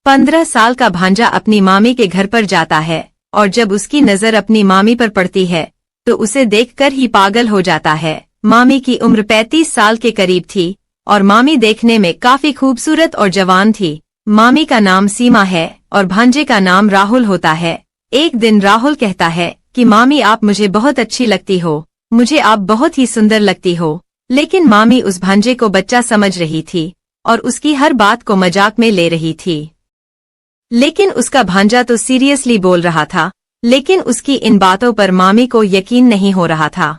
15 साल का भांजा अपनी मामी के घर पर जाता है और जब उसकी नजर अपनी मामी पर पड़ती है तो उसे देखकर ही पागल हो जाता है। मामी की उम्र 35 साल के करीब थी और मामी देखने में काफी खूबसूरत और जवान थी। मामी का नाम सीमा है और भांजे का नाम राहुल होता है। एक दिन राहुल कहता है कि मामी आप मुझे बहुत अच्छी लगती हो, मुझे आप बहुत ही सुंदर लगती हो। लेकिन मामी उस भांजे को बच्चा समझ रही थी और उसकी हर बात को मजाक में ले रही थी। लेकिन उसका भांजा तो सीरियसली बोल रहा था, लेकिन उसकी इन बातों पर मामी को यकीन नहीं हो रहा था।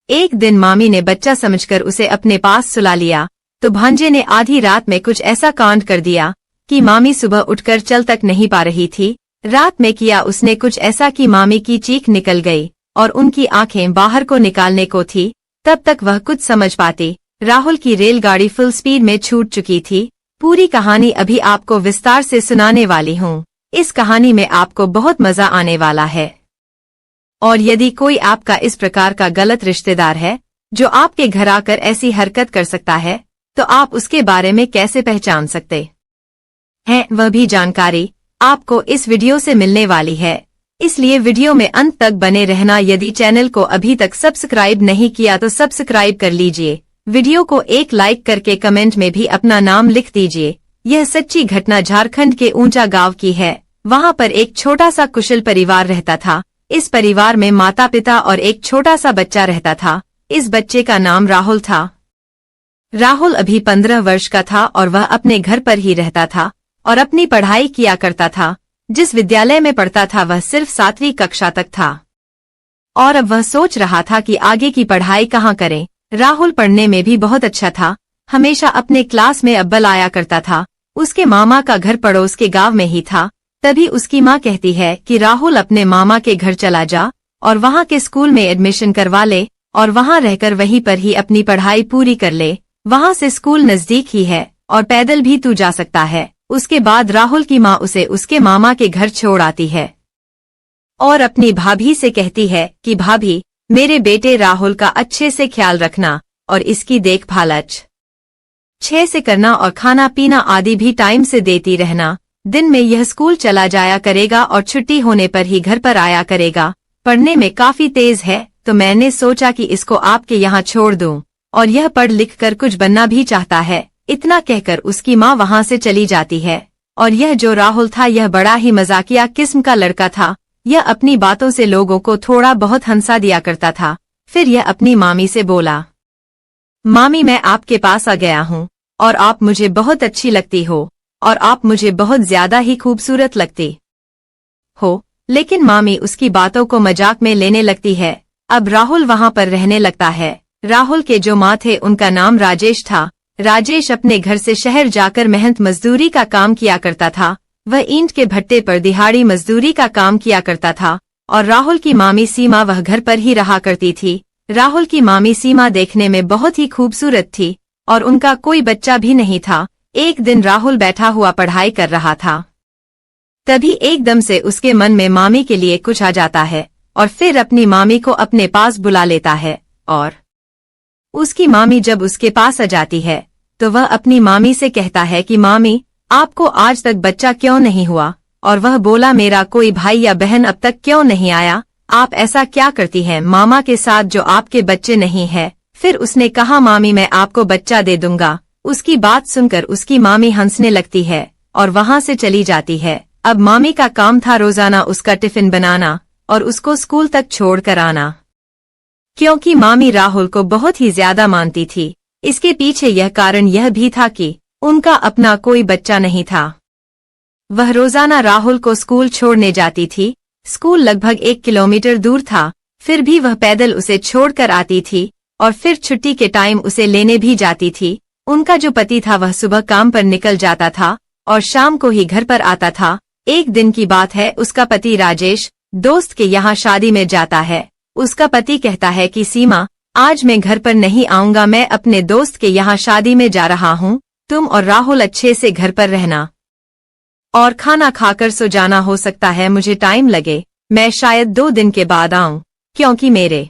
एक दिन मामी ने बच्चा समझकर उसे अपने पास सुला लिया तो भांजे ने आधी रात में कुछ ऐसा कांड कर दिया कि मामी सुबह उठकर चल तक नहीं पा रही थी। रात में किया उसने कुछ ऐसा कि मामी की चीख निकल गई और उनकी आंखें बाहर को निकालने को थी। तब तक वह कुछ समझ पाती। राहुल की रेलगाड़ी फुल स्पीड में छूट चुकी थी। पूरी कहानी अभी आपको विस्तार से सुनाने वाली हूँ। इस कहानी में आपको बहुत मजा आने वाला है। और यदि कोई आपका इस प्रकार का गलत रिश्तेदार है जो आपके घर आकर ऐसी हरकत कर सकता है तो आप उसके बारे में कैसे पहचान सकते हैं, वह भी जानकारी आपको इस वीडियो से मिलने वाली है। इसलिए वीडियो में अंत तक बने रहना। यदि चैनल को अभी तक सब्सक्राइब नहीं किया तो सब्सक्राइब कर लीजिए। वीडियो को एक लाइक करके कमेंट में भी अपना नाम लिख दीजिए। यह सच्ची घटना झारखंड के ऊंचा गांव की है। वहां पर एक छोटा सा कुशल परिवार रहता था। इस परिवार में माता पिता और एक छोटा सा बच्चा रहता था। इस बच्चे का नाम राहुल था। राहुल अभी 15 वर्ष का था और वह अपने घर पर ही रहता था और अपनी पढ़ाई किया करता था। जिस विद्यालय में पढ़ता था वह सिर्फ 7वीं कक्षा तक था और अब वह सोच रहा था कि आगे की पढ़ाई कहाँ करें। राहुल पढ़ने में भी बहुत अच्छा था, हमेशा अपने क्लास में अव्वल आया करता था। उसके मामा का घर पड़ोस के गांव में ही था। तभी उसकी माँ कहती है कि राहुल अपने मामा के घर चला जा और वहाँ के स्कूल में एडमिशन करवा ले और वहाँ रहकर वहीं पर ही अपनी पढ़ाई पूरी कर ले। वहाँ से स्कूल नजदीक ही है और पैदल भी तू जा सकता है। उसके बाद राहुल की माँ उसे उसके मामा के घर छोड़ आती है और अपनी भाभी से कहती है कि भाभी मेरे बेटे राहुल का अच्छे से ख्याल रखना और इसकी देखभाल अच्छे से करना और खाना पीना आदि भी टाइम से देती रहना। दिन में यह स्कूल चला जाया करेगा और छुट्टी होने पर ही घर पर आया करेगा। पढ़ने में काफी तेज है तो मैंने सोचा कि इसको आपके यहाँ छोड़ दूं और यह पढ़ लिख कर कुछ बनना भी चाहता है। इतना कहकर उसकी माँ वहाँ से चली जाती है। और यह जो राहुल था यह बड़ा ही मजाकिया किस्म का लड़का था। यह अपनी बातों से लोगों को थोड़ा बहुत हंसा दिया करता था। फिर यह अपनी मामी से बोला, मामी मैं आपके पास आ गया हूँ और आप मुझे बहुत अच्छी लगती हो और आप मुझे बहुत ज्यादा ही खूबसूरत लगती हो। लेकिन मामी उसकी बातों को मजाक में लेने लगती है। अब राहुल वहाँ पर रहने लगता है। राहुल के जो माँ थे उनका नाम राजेश था। राजेश अपने घर से शहर जाकर मेहनत मजदूरी का काम किया करता था। वह ईंट के भट्टे पर दिहाड़ी मजदूरी का काम किया करता था और राहुल की मामी सीमा वह घर पर ही रहा करती थी। राहुल की मामी सीमा देखने में बहुत ही खूबसूरत थी और उनका कोई बच्चा भी नहीं था। एक दिन राहुल बैठा हुआ पढ़ाई कर रहा था। तभी एकदम से उसके मन में मामी के लिए कुछ आ जाता है और फिर अपनी मामी को अपने पास बुला लेता है। और उसकी मामी जब उसके पास आ जाती है तो वह अपनी मामी से कहता है कि मामी आपको आज तक बच्चा क्यों नहीं हुआ। और वह बोला मेरा कोई भाई या बहन अब तक क्यों नहीं आया, आप ऐसा क्या करती हैं मामा के साथ जो आपके बच्चे नहीं है। फिर उसने कहा मामी मैं आपको बच्चा दे दूंगा। उसकी बात सुनकर उसकी मामी हंसने लगती है और वहाँ से चली जाती है। अब मामी का काम था रोजाना उसका टिफिन बनाना और उसको स्कूल तक छोड़ कर आना। क्योंकि मामी राहुल को बहुत ही ज्यादा मानती थी। इसके पीछे यह कारण यह भी था कि उनका अपना कोई बच्चा नहीं था। वह रोजाना राहुल को स्कूल छोड़ने जाती थी। स्कूल लगभग 1 किलोमीटर दूर था, फिर भी वह पैदल उसे छोड़कर आती थी और फिर छुट्टी के टाइम उसे लेने भी जाती थी। उनका जो पति था वह सुबह काम पर निकल जाता था और शाम को ही घर पर आता था। एक दिन की बात है, उसका पति राजेश दोस्त के यहाँ शादी में जाता है। उसका पति कहता है कि सीमा आज मैं घर पर नहीं आऊंगा, मैं अपने दोस्त के यहाँ शादी में जा रहा हूँ। तुम और राहुल अच्छे से घर पर रहना और खाना खाकर सो जाना। हो सकता है मुझे टाइम लगे, मैं शायद 2 दिन के बाद आऊं क्योंकि मेरे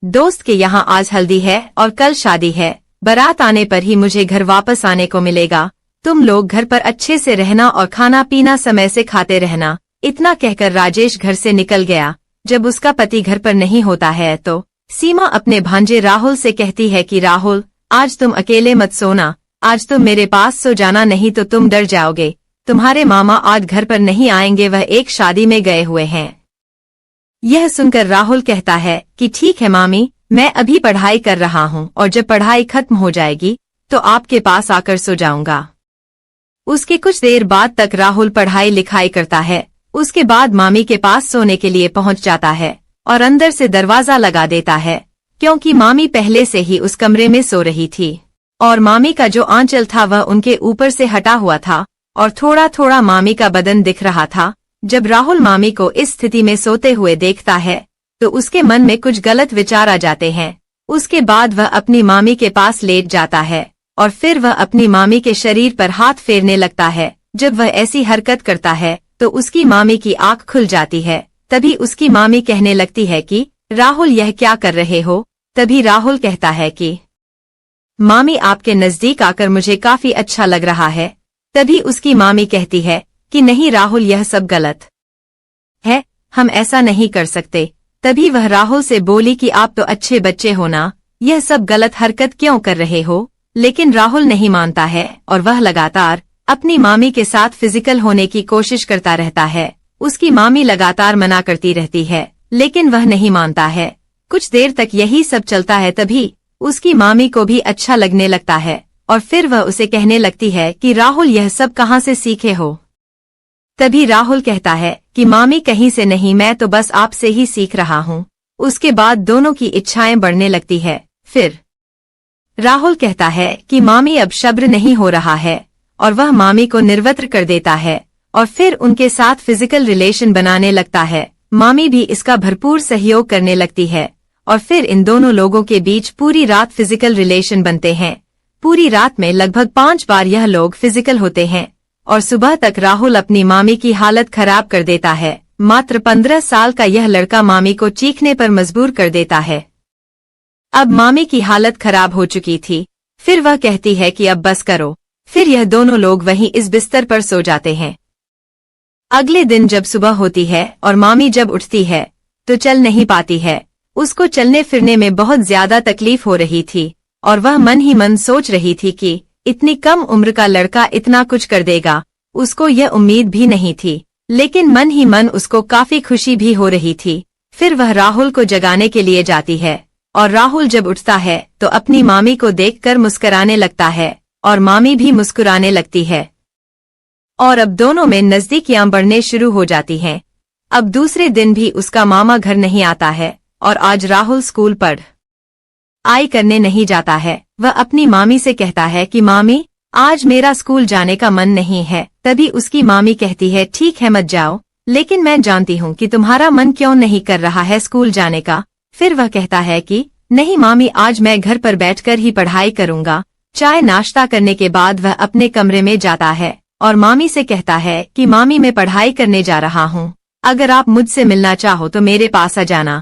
दोस्त के यहाँ आज हल्दी है और कल शादी है। बारात आने पर ही मुझे घर वापस आने को मिलेगा। तुम लोग घर पर अच्छे से रहना और खाना पीना समय से खाते रहना। इतना कहकर राजेश घर से निकल गया। जब उसका पति घर पर नहीं होता है तो सीमा अपने भांजे राहुल से कहती है कि राहुल, आज तुम अकेले मत सोना, आज तुम मेरे पास सो जाना, नहीं तो तुम डर जाओगे। तुम्हारे मामा आज घर पर नहीं आएंगे, वह एक शादी में गए हुए हैं। यह सुनकर राहुल कहता है कि ठीक है मामी, मैं अभी पढ़ाई कर रहा हूँ और जब पढ़ाई खत्म हो जाएगी तो आपके पास आकर सो जाऊंगा। उसके कुछ देर बाद तक राहुल पढ़ाई लिखाई करता है। उसके बाद मामी के पास सोने के लिए पहुंच जाता है और अंदर से दरवाजा लगा देता है, क्योंकि मामी पहले से ही उस कमरे में सो रही थी और मामी का जो आंचल था वह उनके ऊपर से हटा हुआ था और थोड़ा थोड़ा मामी का बदन दिख रहा था। जब राहुल मामी को इस स्थिति में सोते हुए देखता है तो उसके मन में कुछ गलत विचार आ जाते हैं। उसके बाद वह अपनी मामी के पास लेट जाता है और फिर वह अपनी मामी के शरीर पर हाथ फेरने लगता है। जब वह ऐसी हरकत करता है तो उसकी मामी की आंख खुल जाती है। तभी उसकी मामी कहने लगती है कि राहुल, यह क्या कर रहे हो? तभी राहुल कहता है कि मामी, आपके नजदीक आकर मुझे काफी अच्छा लग रहा है। तभी उसकी मामी कहती है कि नहीं राहुल, यह सब गलत है, हम ऐसा नहीं कर सकते। तभी वह राहुल से बोली कि आप तो अच्छे बच्चे हो ना, यह सब गलत हरकत क्यों कर रहे हो? लेकिन राहुल नहीं मानता है और वह लगातार अपनी मामी के साथ फिजिकल होने की कोशिश करता रहता है। उसकी मामी लगातार मना करती रहती है लेकिन वह नहीं मानता है। कुछ देर तक यही सब चलता है। तभी उसकी मामी को भी अच्छा लगने लगता है और फिर वह उसे कहने लगती है कि राहुल, यह सब कहाँ से सीखे हो? तभी राहुल कहता है कि मामी, कहीं से नहीं, मैं तो बस आपसे ही सीख रहा हूँ। उसके बाद दोनों की इच्छाएं बढ़ने लगती है। फिर राहुल कहता है कि मामी, अब सब्र नहीं हो रहा है और वह मामी को निर्वस्त्र कर देता है और फिर उनके साथ फिजिकल रिलेशन बनाने लगता है। मामी भी इसका भरपूर सहयोग करने लगती है और फिर इन दोनों लोगों के बीच पूरी रात फिजिकल रिलेशन बनते हैं। पूरी रात में लगभग 5 बार यह लोग फिजिकल होते हैं और सुबह तक राहुल अपनी मामी की हालत खराब कर देता है। मात्र 15 साल का यह लड़का मामी को चीखने पर मजबूर कर देता है। अब मामी की हालत खराब हो चुकी थी। फिर वह कहती है कि अब बस करो। फिर यह दोनों लोग वहीं इस बिस्तर पर सो जाते हैं। अगले दिन जब सुबह होती है और मामी जब उठती है तो चल नहीं पाती है। उसको चलने फिरने में बहुत ज्यादा तकलीफ हो रही थी और वह मन ही मन सोच रही थी कि इतनी कम उम्र का लड़का इतना कुछ कर देगा। उसको यह उम्मीद भी नहीं थी, लेकिन मन ही मन उसको काफी खुशी भी हो रही थी। फिर वह राहुल को जगाने के लिए जाती है और राहुल जब उठता है तो अपनी मामी को देखकर मुस्कुराने लगता है और मामी भी मुस्कुराने लगती है और अब दोनों में नजदीकियां बढ़ने शुरू हो जाती हैं। अब दूसरे दिन भी उसका मामा घर नहीं आता है और आज राहुल स्कूल पढ़ाई करने नहीं जाता है। वह अपनी मामी से कहता है कि मामी, आज मेरा स्कूल जाने का मन नहीं है। तभी उसकी मामी कहती है ठीक है मत जाओ, लेकिन मैं जानती हूँ कि तुम्हारा मन क्यों नहीं कर रहा है स्कूल जाने का। फिर वह कहता है कि नहीं मामी, आज मैं घर पर बैठकर ही पढ़ाई करूंगा। चाय नाश्ता करने के बाद वह अपने कमरे में जाता है और मामी से कहता है कि मामी, मैं पढ़ाई करने जा रहा हूँ, अगर आप मुझसे मिलना चाहो तो मेरे पास आ जाना।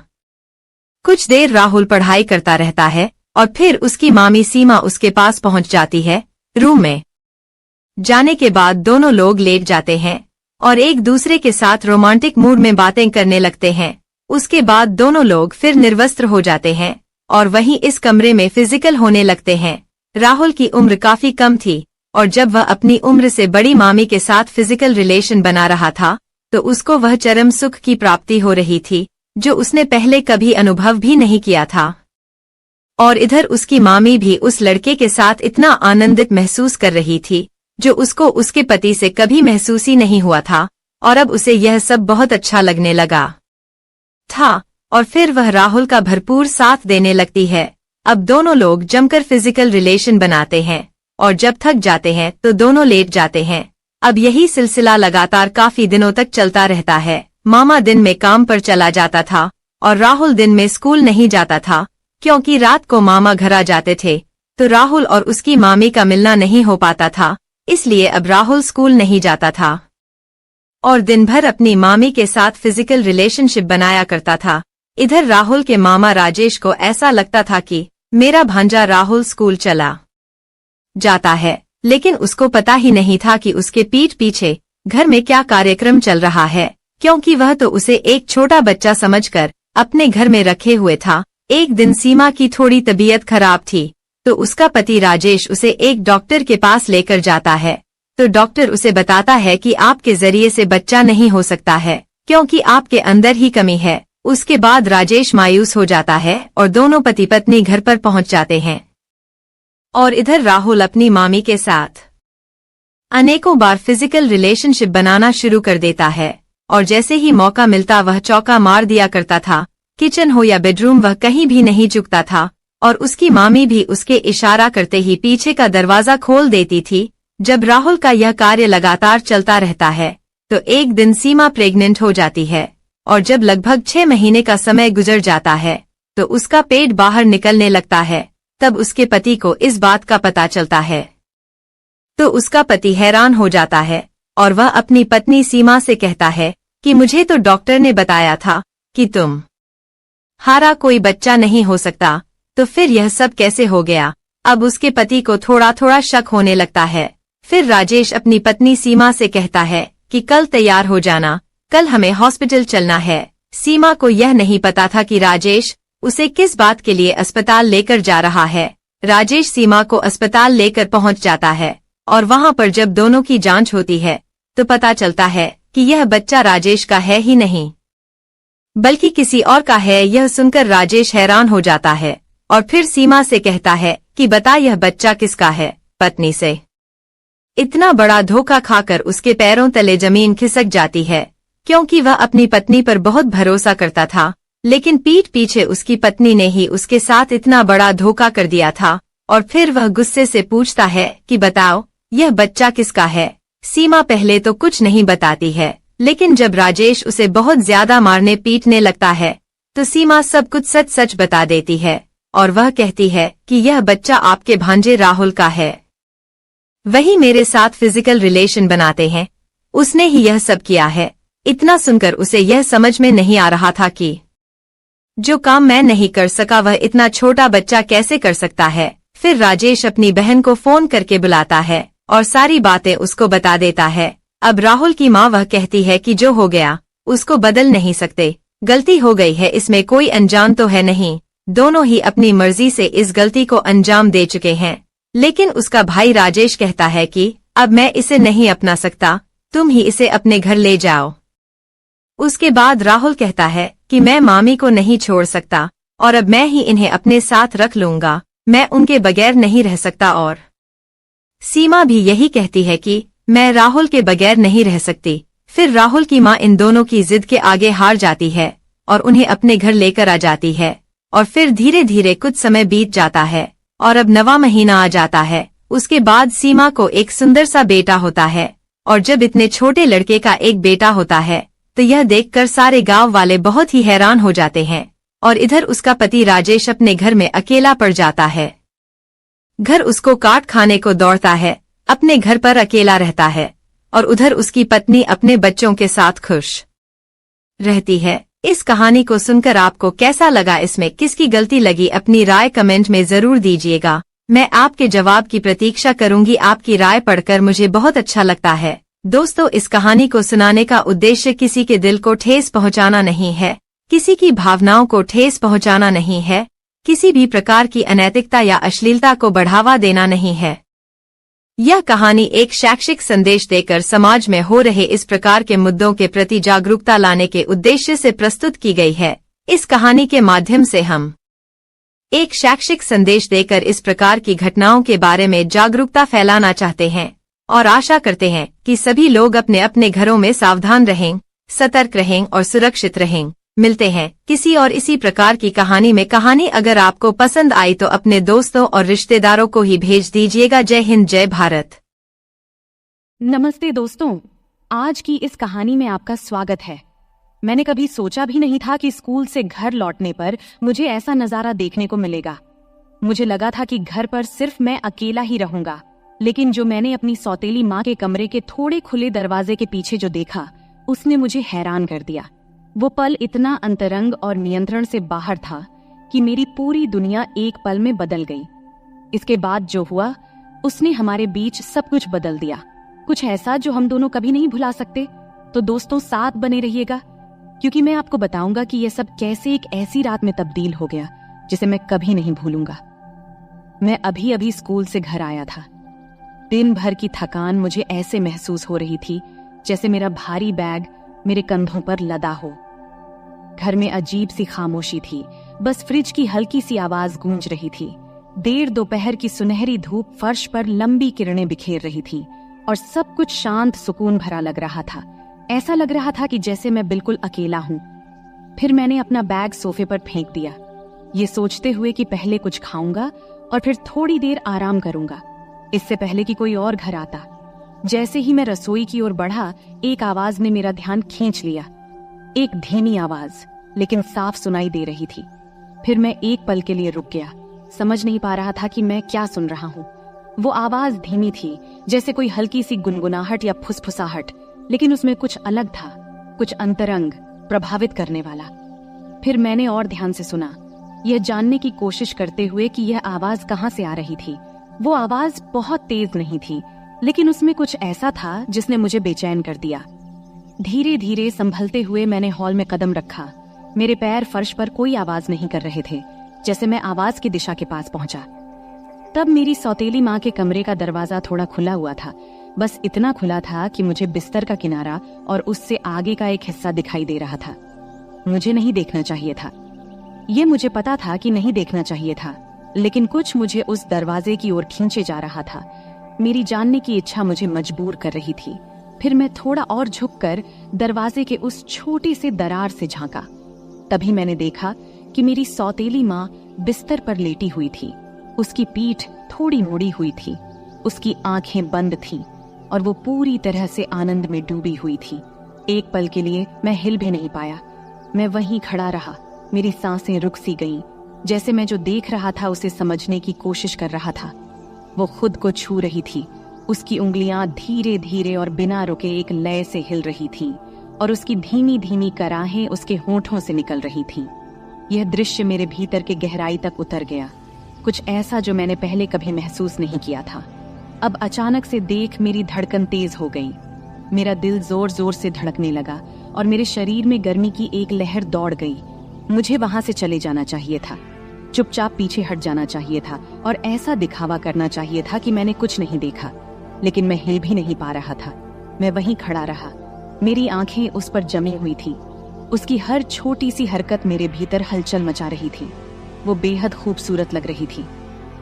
कुछ देर राहुल पढ़ाई करता रहता है और फिर उसकी मामी सीमा उसके पास पहुंच जाती है। रूम में जाने के बाद दोनों लोग लेट जाते हैं और एक दूसरे के साथ रोमांटिक मूड में बातें करने लगते हैं। उसके बाद दोनों लोग फिर निर्वस्त्र हो जाते हैं और वहीं इस कमरे में फिजिकल होने लगते हैं। राहुल की उम्र काफी कम थी और जब वह अपनी उम्र से बड़ी मामी के साथ फिजिकल रिलेशन बना रहा था तो उसको वह चरम सुख की प्राप्ति हो रही थी जो उसने पहले कभी अनुभव भी नहीं किया था। और इधर उसकी मामी भी उस लड़के के साथ इतना आनंदित महसूस कर रही थी जो उसको उसके पति से कभी महसूस ही नहीं हुआ था और अब उसे यह सब बहुत अच्छा लगने लगा था और फिर वह राहुल का भरपूर साथ देने लगती है। अब दोनों लोग जमकर फिजिकल रिलेशन बनाते हैं और जब थक जाते हैं तो दोनों लेट जाते हैं। अब यही सिलसिला लगातार काफी दिनों तक चलता रहता है। मामा दिन में काम पर चला जाता था और राहुल दिन में स्कूल नहीं जाता था, क्योंकि रात को मामा घर आ जाते थे तो राहुल और उसकी मामी का मिलना नहीं हो पाता था। इसलिए अब राहुल स्कूल नहीं जाता था और दिन भर अपनी मामी के साथ फिजिकल रिलेशनशिप बनाया करता था। इधर राहुल के मामा राजेश को ऐसा लगता था कि मेरा भांजा राहुल स्कूल चला जाता है लेकिन उसको पता ही नहीं था कि उसके पीठ पीछे घर में क्या कार्यक्रम चल रहा है, क्योंकि वह तो उसे एक छोटा बच्चा समझकर अपने घर में रखे हुए था। एक दिन सीमा की थोड़ी तबीयत खराब थी, तो उसका पति राजेश उसे एक डॉक्टर के पास लेकर जाता है। तो डॉक्टर उसे बताता है कि आपके जरिए से बच्चा नहीं हो सकता है, क्योंकि आपके अंदर ही कमी है। उसके बाद राजेश मायूस हो जाता है और दोनों पति पत्नी घर पर पहुंच जाते हैं। और इधर राहुल अपनी मामी के साथ अनेकों बार फिजिकल रिलेशनशिप बनाना शुरू कर देता है, और जैसे ही मौका मिलता वह चौका मार दिया करता था। किचन हो या बेडरूम, वह कहीं भी नहीं चुकता था, और उसकी मामी भी उसके इशारा करते ही पीछे का दरवाजा खोल देती थी। जब राहुल का यह कार्य लगातार चलता रहता है, तो एक दिन सीमा प्रेग्नेंट हो जाती है, और जब लगभग 6 महीने का समय गुजर जाता है, तो उसका पेट बाहर निकलने लगता है। तब उसके पति को इस बात का पता चलता है, तो उसका पति हैरान हो जाता है, और वह अपनी पत्नी सीमा से कहता है कि मुझे तो डॉक्टर ने बताया था कि तुम हारा कोई बच्चा नहीं हो सकता, तो फिर यह सब कैसे हो गया। अब उसके पति को थोड़ा थोड़ा शक होने लगता है। फिर राजेश अपनी पत्नी सीमा से कहता है कि कल तैयार हो जाना, कल हमें हॉस्पिटल चलना है। सीमा को यह नहीं पता था कि राजेश उसे किस बात के लिए अस्पताल लेकर जा रहा है। राजेश सीमा को अस्पताल लेकर पहुंच जाता है, और वहां पर जब दोनों की जांच होती है, तो पता चलता है कि यह बच्चा राजेश का है ही नहीं, बल्कि किसी और का है। यह सुनकर राजेश हैरान हो जाता है, और फिर सीमा से कहता है कि बता यह बच्चा किसका है। पत्नी से इतना बड़ा धोखा खाकर उसके पैरों तले जमीन खिसक जाती है, क्योंकि वह अपनी पत्नी पर बहुत भरोसा करता था, लेकिन पीठ पीछे उसकी पत्नी ने ही उसके साथ इतना बड़ा धोखा कर दिया था। और फिर वह गुस्से से पूछता है कि बताओ यह बच्चा किसका है। सीमा पहले तो कुछ नहीं बताती है, लेकिन जब राजेश उसे बहुत ज्यादा मारने पीटने लगता है, तो सीमा सब कुछ सच सच बता देती है, और वह कहती है कि यह बच्चा आपके भांजे राहुल का है, वही मेरे साथ फिजिकल रिलेशन बनाते हैं, उसने ही यह सब किया है। इतना सुनकर उसे यह समझ में नहीं आ रहा था कि जो काम मैं नहीं कर सका वह इतना छोटा बच्चा कैसे कर सकता है। फिर राजेश अपनी बहन को फोन करके बुलाता है और सारी बातें उसको बता देता है। अब राहुल की माँ वह कहती है कि जो हो गया उसको बदल नहीं सकते, गलती हो गई है, इसमें कोई अनजान तो है नहीं, दोनों ही अपनी मर्जी से इस गलती को अंजाम दे चुके हैं। लेकिन उसका भाई राजेश कहता है कि अब मैं इसे नहीं अपना सकता, तुम ही इसे अपने घर ले जाओ। उसके बाद राहुल कहता है कि मैं मामी को नहीं छोड़ सकता, और अब मैं ही इन्हें अपने साथ रख लूंगा, मैं उनके बगैर नहीं रह सकता। और सीमा भी यही कहती है कि मैं राहुल के बगैर नहीं रह सकती। फिर राहुल की माँ इन दोनों की जिद के आगे हार जाती है और उन्हें अपने घर लेकर आ जाती है। और फिर धीरे धीरे कुछ समय बीत जाता है और अब 9वां महीना आ जाता है। उसके बाद सीमा को एक सुंदर सा बेटा होता है, और जब इतने छोटे लड़के का एक बेटा होता है तो यह देखकर सारे गांव वाले बहुत ही हैरान हो जाते हैं। और इधर उसका पति राजेश अपने घर में अकेला पड़ जाता है। घर उसको काट खाने को दौड़ता है, अपने घर पर अकेला रहता है, और उधर उसकी पत्नी अपने बच्चों के साथ खुश रहती है। इस कहानी को सुनकर आपको कैसा लगा, इसमें किसकी गलती लगी, अपनी राय कमेंट में जरूर दीजिएगा। मैं आपके जवाब की प्रतीक्षा करूंगी। आपकी राय पढ़कर मुझे बहुत अच्छा लगता है। दोस्तों, इस कहानी को सुनाने का उद्देश्य किसी के दिल को ठेस पहुंचाना नहीं है, किसी की भावनाओं को ठेस पहुंचाना नहीं है, किसी भी प्रकार की अनैतिकता या अश्लीलता को बढ़ावा देना नहीं है। यह कहानी एक शैक्षिक संदेश देकर समाज में हो रहे इस प्रकार के मुद्दों के प्रति जागरूकता लाने के उद्देश्य से प्रस्तुत की गई है। इस कहानी के माध्यम से हम एक शैक्षिक संदेश देकर इस प्रकार की घटनाओं के बारे में जागरूकता फैलाना चाहते हैं, और आशा करते हैं कि सभी लोग अपने अपने घरों में सावधान रहें, सतर्क रहें और सुरक्षित रहें। मिलते हैं किसी और इसी प्रकार की कहानी में। कहानी अगर आपको पसंद आई तो अपने दोस्तों और रिश्तेदारों को ही भेज दीजिएगा। जय हिंद, जय भारत। नमस्ते दोस्तों, आज की इस कहानी में आपका स्वागत है। मैंने कभी सोचा भी नहीं था कि स्कूल से घर लौटने पर मुझे ऐसा नजारा देखने को मिलेगा। मुझे लगा था कि घर पर सिर्फ मैं अकेला ही रहूंगा, लेकिन जो मैंने अपनी सौतेली माँ के कमरे के थोड़े खुले दरवाजे के पीछे जो देखा, उसने मुझे हैरान कर दिया। वो पल इतना अंतरंग और नियंत्रण से बाहर था कि मेरी पूरी दुनिया एक पल में बदल गई। इसके बाद जो हुआ उसने हमारे बीच सब कुछ बदल दिया, कुछ ऐसा जो हम दोनों कभी नहीं भुला सकते। तो दोस्तों, साथ बने रहिएगा, क्योंकि मैं आपको बताऊंगा कि यह सब कैसे एक ऐसी रात में तब्दील हो गया जिसे मैं कभी नहीं भूलूंगा। मैं अभी अभी स्कूल से घर आया था। दिन भर की थकान मुझे ऐसे महसूस हो रही थी जैसे मेरा भारी बैग मेरे कंधों पर लदा हो। घर में अजीब सी खामोशी थी, बस फ्रिज की हल्की सी आवाज गूंज रही थी। देर दोपहर की सुनहरी धूप फर्श पर लंबी किरणें बिखेर रही थी और सब कुछ शांत सुकून भरा लग रहा था। ऐसा लग रहा था कि जैसे मैं बिल्कुल अकेला हूं। फिर मैंने अपना बैग सोफे पर फेंक दिया, ये सोचते हुए कि पहले कुछ खाऊंगा और फिर थोड़ी देर आराम करूंगा, इससे पहले कि कोई और घर आता। जैसे ही मैं रसोई की ओर बढ़ा, एक आवाज ने मेरा ध्यान खींच लिया। एक धीमी आवाज, लेकिन साफ सुनाई दे रही थी। फिर मैं एक पल के लिए रुक गया, समझ नहीं पा रहा था कि मैं क्या सुन रहा हूँ। वो आवाज धीमी थी, जैसे कोई हल्की सी गुनगुनाहट या फुसफुसाहट, लेकिन उसमें कुछ अलग था, कुछ अंतरंग, प्रभावित करने वाला। फिर मैंने और ध्यान से सुना, यह जानने की कोशिश करते हुए कि यह आवाज कहाँ से आ रही थी। वो आवाज बहुत तेज नहीं थी, लेकिन उसमें कुछ ऐसा था जिसने मुझे बेचैन कर दिया। धीरे धीरे संभलते हुए मैंने हॉल में कदम रखा। मेरे पैर फर्श पर कोई आवाज नहीं कर रहे थे। जैसे मैं आवाज की दिशा के पास पहुंचा, तब मेरी सौतेली माँ के कमरे का दरवाजा थोड़ा खुला हुआ था। बस इतना खुला था कि मुझे बिस्तर का किनारा और उससे आगे का एक हिस्सा दिखाई दे रहा था। मुझे नहीं देखना चाहिए था, ये मुझे पता था कि नहीं देखना चाहिए था, लेकिन कुछ मुझे उस दरवाजे की ओर खींचे जा रहा था। मेरी जानने की इच्छा मुझे मजबूर कर रही थी। फिर मैं थोड़ा और झुककर दरवाजे के उस छोटी से दरार से झांका। तभी मैंने देखा कि मेरी सौतेली माँ बिस्तर पर लेटी हुई थी। उसकी पीठ थोड़ी मुड़ी हुई थी, उसकी आंखें बंद थीं और वो पूरी तरह से आनंद में डूबी हुई थी। एक पल के लिए मैं हिल भी नहीं पाया। मैं वहीं खड़ा रहा, मेरी सांसें रुक सी गईं, जैसे मैं जो देख रहा था उसे समझने की कोशिश कर रहा था। वो खुद को छू रही थी, उसकी उंगलियां धीरे धीरे और बिना रुके एक लय से हिल रही थीं और उसकी धीमी धीमी कराहें उसके होंठों से निकल रही थीं। यह दृश्य मेरे भीतर के गहराई तक उतर गया, कुछ ऐसा जो मैंने पहले कभी महसूस नहीं किया था। अब अचानक से देख मेरी धड़कन तेज हो गई। मेरा दिल जोर जोर से धड़कने लगा और मेरे शरीर में गर्मी की एक लहर दौड़ गई। मुझे वहां से चले जाना चाहिए था, चुपचाप पीछे हट जाना चाहिए था और ऐसा दिखावा करना चाहिए था कि मैंने कुछ नहीं देखा। लेकिन मैं हिल भी नहीं पा रहा था। मैं वहीं खड़ा रहा, मेरी आंखें उस पर जमी हुई थी। उसकी हर छोटी सी हरकत मेरे भीतर हलचल मचा रही थी। वो बेहद खूबसूरत लग रही थी।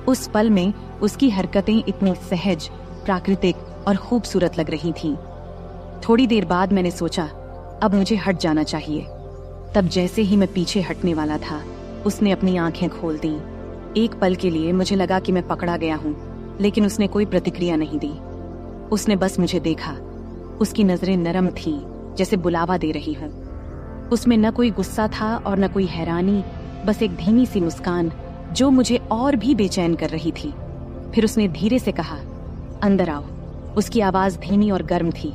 उस पल में उसकी हरकतें इतनी सहज, प्राकृतिक और खूबसूरत लग रही थीं। थोड़ी देर बाद मैंने सोचा, अब मुझे हट जाना चाहिए। तब जैसे ही मैं पीछे हटने वाला था, उसने अपनी आंखें खोल दी। एक पल के लिए मुझे लगा कि मैं पकड़ा गया हूं, लेकिन उसने कोई प्रतिक्रिया नहीं दी। उसने बस मुझे देखा। उसकी नजरें नरम थीं, जैसे बुलावा दे रही हूं। उसमें न कोई गुस्सा था और न कोई हैरानी, बस एक धीमी सी मुस्कान जो मुझे और भी बेचैन कर रही थी। फिर उसने धीरे से कहा, अंदर आओ। उसकी आवाज धीमी और गर्म थी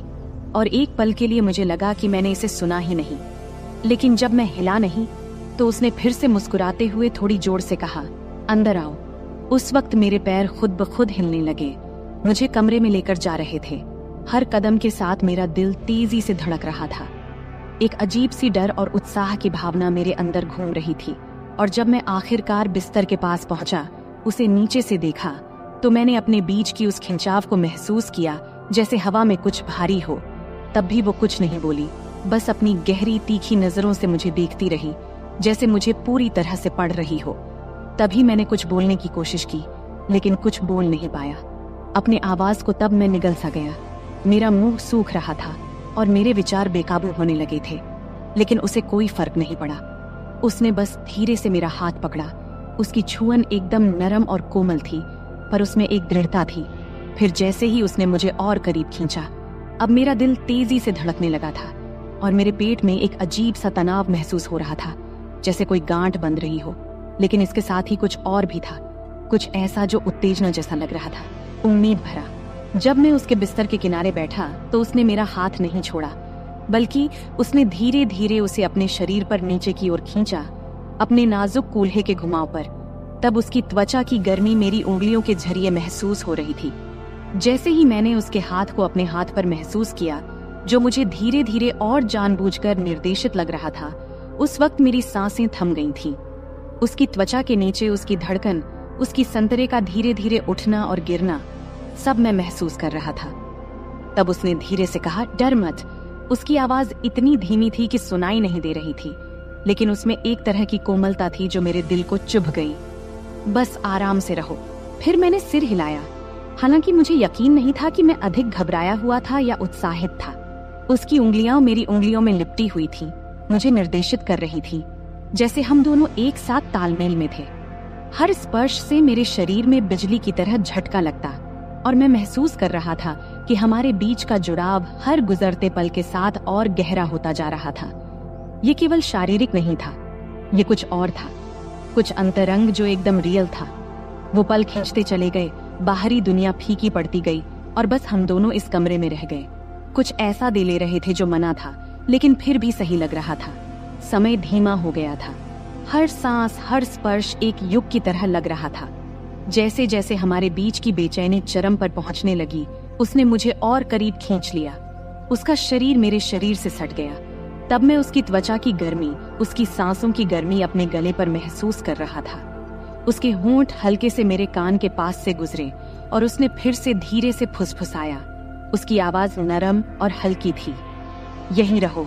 और एक पल के लिए मुझे लगा कि मैंने इसे सुना ही नहीं। लेकिन जब मैं हिला नहीं तो उसने फिर से मुस्कुराते हुए थोड़ी जोर से कहा, अंदर आओ। उस वक्त मेरे पैर खुद ब खुद हिलने लगे, मुझे कमरे में लेकर जा रहे थे। हर कदम के साथ मेरा दिल तेजी से धड़क रहा था। एक अजीब सी डर और उत्साह की भावना मेरे अंदर घूम रही थी। और जब मैं आखिरकार बिस्तर के पास पहुंचा, उसे नीचे से देखा, तो मैंने अपने बीच की उस खिंचाव को महसूस किया जैसे हवा में कुछ भारी हो। तब भी वो कुछ नहीं बोली, बस अपनी गहरी तीखी नजरों से मुझे देखती रही, जैसे मुझे पूरी तरह से पढ़ रही हो। तभी मैंने कुछ बोलने की कोशिश की, लेकिन कुछ बोल नहीं पाया। अपने आवाज को तब मैं निगल सा गया। मेरा मुंह सूख रहा था और मेरे विचार बेकाबू होने लगे थे, लेकिन उसे कोई फर्क नहीं पड़ा। उसने बस धीरे से मेरा हाथ पकड़ा। उसकी छुअन एकदम नरम और कोमल थी, पर उसमें एक दृढ़ता थी। फिर जैसे ही उसने मुझे और करीब खींचा, अब मेरा दिल तेजी से धड़कने लगा था और मेरे पेट में एक अजीब सा तनाव महसूस हो रहा था, जैसे कोई गांठ बंध रही हो। लेकिन इसके साथ ही कुछ और भी था, कुछ ऐसा जो उत्तेजना जैसा लग रहा था, उम्मीद भरा। जब मैं उसके बिस्तर के किनारे बैठा तो उसने मेरा हाथ नहीं छोड़ा, बल्कि उसने धीरे धीरे उसे अपने शरीर पर नीचे की ओर खींचा, अपने नाजुक कूल्हे के घुमाव पर। तब उसकी त्वचा की गर्मी मेरी उंगलियों के जरिए महसूस हो रही थी। जैसे ही मैंने उसके हाथ को अपने हाथ पर महसूस किया, जो मुझे धीरे धीरे और जानबूझकर निर्देशित लग रहा था, उस वक्त मेरी सांसें थम गई थीं। उसकी त्वचा के नीचे उसकी धड़कन, उसकी संतरे का धीरे धीरे उठना और गिरना, सब मैं महसूस कर रहा था। तब उसने धीरे से कहा, डर मत। उसकी आवाज इतनी धीमी थी कि सुनाई नहीं दे रही थी, लेकिन उसमें एक तरह की कोमलता थी जो मेरे दिल को चुभ गई। बस आराम से रहो। फिर मैंने सिर हिलाया। हालांकि मुझे यकीन नहीं था कि मैं अधिक घबराया हुआ था या उत्साहित था। उसकी उंगलियां मेरी उंगलियों में लिपटी हुई थी, मुझे निर्देशित कर रही थी, जैसे हम दोनों एक साथ तालमेल में थे। हर स्पर्श से मेरे शरीर में बिजली की तरह झटका लगता और मैं महसूस कर रहा था कि हमारे बीच का जुड़ाव हर गुजरते पल के साथ और गहरा होता जा रहा था। ये केवल शारीरिक नहीं था, ये कुछ और था, कुछ अंतरंग जो एकदम रियल था। वो पल खींचते चले गए, बाहरी दुनिया फीकी पड़ती गई और बस हम दोनों इस कमरे में रह गए। कुछ ऐसा दे ले रहे थे जो मना था, लेकिन फिर भी सही लग रहा था। समय धीमा हो गया था, हर सांस, हर स्पर्श एक युग की तरह लग रहा था। जैसे जैसे हमारे बीच की बेचैनी चरम पर पहुंचने लगी, उसने मुझे और करीब खींच लिया। उसका शरीर मेरे शरीर से सट गया। तब मैं उसकी त्वचा की गर्मी, उसकी सांसों की गर्मी अपने गले पर महसूस कर रहा था। उसके होंठ हल्के से मेरे कान के पास से गुजरे और उसने फिर से धीरे से फुसफुसाया। उसकी आवाज नरम और हल्की थी। यहीं रहो,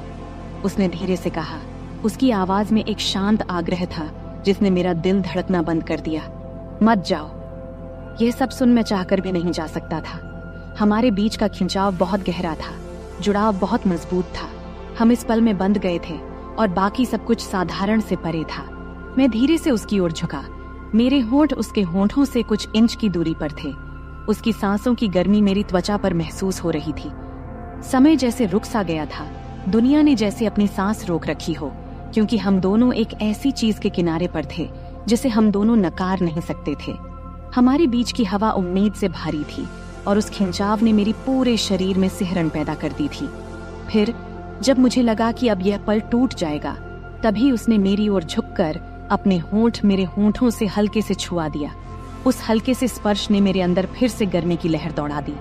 उसने धीरे से कहा। उसकी आवाज में एक शांत आग्रह था जिसने मेरा दिल धड़कना बंद कर दिया। मत जाओ। यह सब सुन मैं चाहकर भी नहीं जा सकता था। हमारे बीच का खिंचाव बहुत गहरा था, जुड़ाव बहुत मजबूत था। हम इस पल में बंध गए थे और बाकी सब कुछ साधारण से परे था। मैं धीरे से उसकी ओर झुका। मेरे होंठ उसके होंठों से कुछ इंच की दूरी पर थे। उसकी सांसों की गर्मी मेरी त्वचा पर महसूस हो रही थी। समय जैसे रुक सा गया था, दुनिया ने जैसे अपनी सांस रोक रखी हो, क्योंकि हम दोनों एक ऐसी चीज के किनारे पर थे जिसे हम दोनों नकार नहीं सकते थे। हमारे बीच की हवा उम्मीद से भारी थी और उस खिंचाव ने मेरी पूरे शरीर में सिहरन पैदा कर दी थी। फिर जब मुझे लगा कि अब यह पल टूट जाएगा, तभी उसने मेरी ओर झुककर अपने होंठ मेरे होंठों से हल्के से छुआ दिया। उस हल्के से स्पर्श ने मेरे अंदर फिर से गर्मी की लहर दौड़ा दी।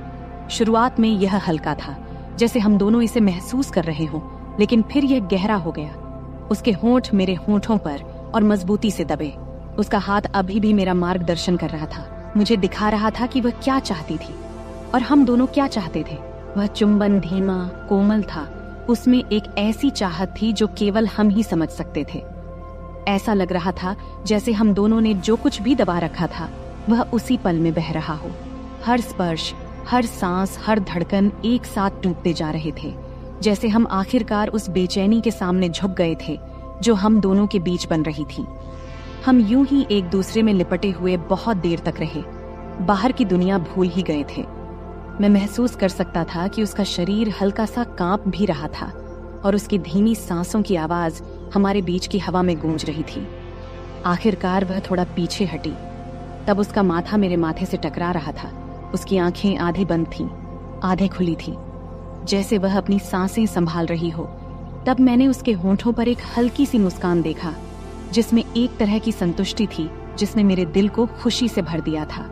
शुरुआत में यह हल्का था, जैसे हम दोनों इसे महसूस कर रहे हों, लेकिन फिर यह गहरा हो गया। उसके होंठ मेरे होंठों पर और मजबूती से दबे। उसका हाथ अभी भी मेरा मार्गदर्शन कर रहा था, मुझे दिखा रहा था कि वह क्या चाहती थी और हम दोनों क्या चाहते थे। वह चुंबन धीमा, कोमल था। उसमें एक ऐसी चाहत थी जो केवल हम ही समझ सकते थे। ऐसा लग रहा था जैसे हम दोनों ने जो कुछ भी दबा रखा था, वह उसी पल में बह रहा हो। हर स्पर्श, हर सांस, हर धड़कन एक साथ टूटते जा रहे थे, जैसे हम आखिरकार उस बेचैनी के सामने झुक गए थे जो हम दोनों के बीच बन रही थी। हम यूं ही एक दूसरे में लिपटे हुए बहुत देर तक रहे। बाहर की दुनिया भूल ही गए थे। मैं महसूस कर सकता था कि उसका शरीर हल्का सा कांप भी रहा था और उसकी धीमी सांसों की आवाज हमारे बीच की हवा में गूंज रही थी। आखिरकार वह थोड़ा पीछे हटी। तब उसका माथा मेरे माथे से टकरा रहा था। उसकी आंखें आधे बंद थीं, आधे खुली थीं, जैसे वह अपनी सांसें संभाल रही हो। तब मैंने उसके होंठों पर एक हल्की सी मुस्कान देखा, जिसमें एक तरह की संतुष्टि थी जिसने मेरे दिल को खुशी से भर दिया था।